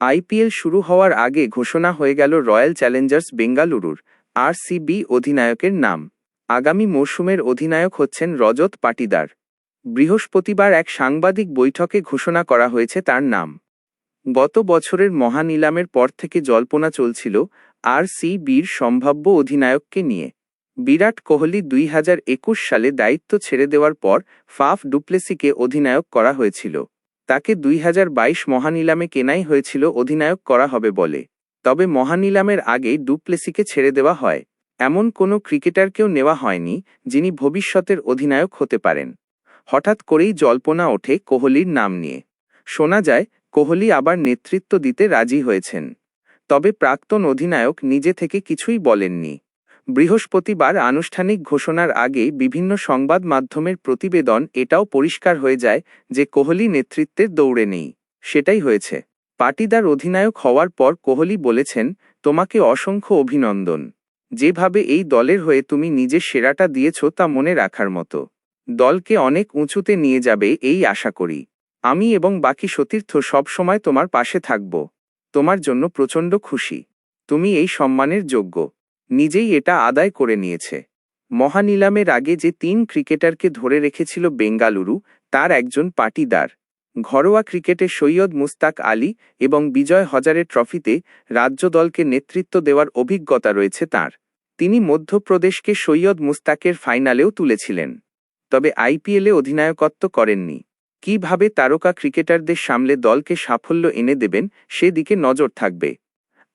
IPL শুরু হওয়ার আগে ঘোষণা হয়ে গেল রয়্যাল চ্যালেঞ্জার্স বেঙ্গালুরুর আরসিবি অধিনায়কের নাম। আগামী মরশুমের অধিনায়ক হচ্ছেন রজত পাটিদার। বৃহস্পতিবার এক সাংবাদিক বৈঠকে ঘোষণা করা হয়েছে তার নাম। গত বছরের মহানিলামের পর থেকে জল্পনা চলছিল আরসিবির সম্ভাব্য অধিনায়ককে নিয়ে। বিরাট কোহলি 2021 সালে দায়িত্ব ছেড়ে দেওয়ার পর ফাফ ডুপ্লেসিকে অধিনায়ক করা হয়েছিল। তাকে 2022 মহানিলামে কেনাই হয়েছিল অধিনায়ক করা হবে বলে। তবে মহানিলামের আগেই ডুপ্লেসিকে ছেড়ে দেওয়া হয়। এমন কোনো ক্রিকেটারকেও নেওয়া হয়নি যিনি ভবিষ্যতের অধিনায়ক হতে পারেন। হঠাৎ করেই জল্পনা ওঠে কোহলির নাম নিয়ে। শোনা যায় কোহলি আবার নেতৃত্ব দিতে রাজি হয়েছেন। তবে প্রাক্তন অধিনায়ক নিজে থেকে কিছুই বলেননি। বৃহস্পতিবার আনুষ্ঠানিক ঘোষণার আগেই বিভিন্ন সংবাদ মাধ্যমের প্রতিবেদন এটাও পরিষ্কার হয়ে যায় যে কোহলি নেতৃত্বের দৌড়ে নেই। সেটাই হয়েছে। পাটিদার অধিনায়ক হওয়ার পর কোহলি বলেছেন, তোমাকে অসংখ্য অভিনন্দন। যেভাবে এই দলের হয়ে তুমি নিজের সেরাটা দিয়েছ তা মনে রাখার মতো। দলকে অনেক উঁচুতে নিয়ে যাবে এই আশা করি। আমি এবং বাকি সতীর্থ সবসময় তোমার পাশে থাকব। তোমার জন্য প্রচণ্ড খুশি। তুমি এই সম্মানের যোগ্য। নিজেই এটা আদায় করে নিয়েছে। মহানিলামের আগে যে 3 ক্রিকেটারকে ধরে রেখেছিল বেঙ্গালুরু, তার একজন পাটিদার। ঘরোয়া ক্রিকেটে সৈয়দ মুস্তাক আলী এবং বিজয় হজারে ট্রফিতে রাজ্য দলকে নেতৃত্ব দেওয়ার অভিজ্ঞতা রয়েছে তাঁর। তিনি মধ্যপ্রদেশকে সৈয়দ মুস্তাকের ফাইনালেও তুলেছিলেন। তবে আইপিএলে অধিনায়কত্ব করেননি। কিভাবে তারকা ক্রিকেটারদের সামলে দলকে সাফল্য এনে দেবেন সেদিকে নজর থাকবে।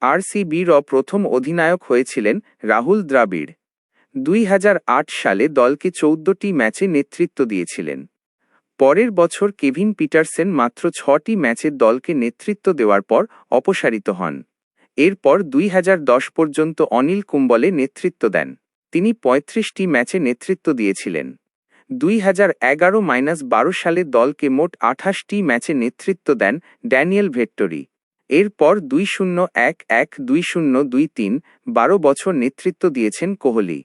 আরসিবির প্রথম অধিনায়ক হয়েছিলেন রাহুল দ্রাবিড়। 2008 সালে দলকে 14টি ম্যাচে নেতৃত্ব দিয়েছিলেন। পরের বছর কেভিন পিটারসেন মাত্র 6টি ম্যাচে দলকে নেতৃত্ব দেওয়ার পর অপসারিত হন। এরপর 2010 পর্যন্ত অনিল কুম্বলে নেতৃত্ব দেন। তিনি 35টি ম্যাচে নেতৃত্ব দিয়েছিলেন। 2011-12 সালে দলকে মোট 28টি ম্যাচে নেতৃত্ব দেন ড্যানিয়েল ভেট্টোরি। এরপর 2011-2023 12 বছর নেতৃত্ব দিয়েছেন কোহলি।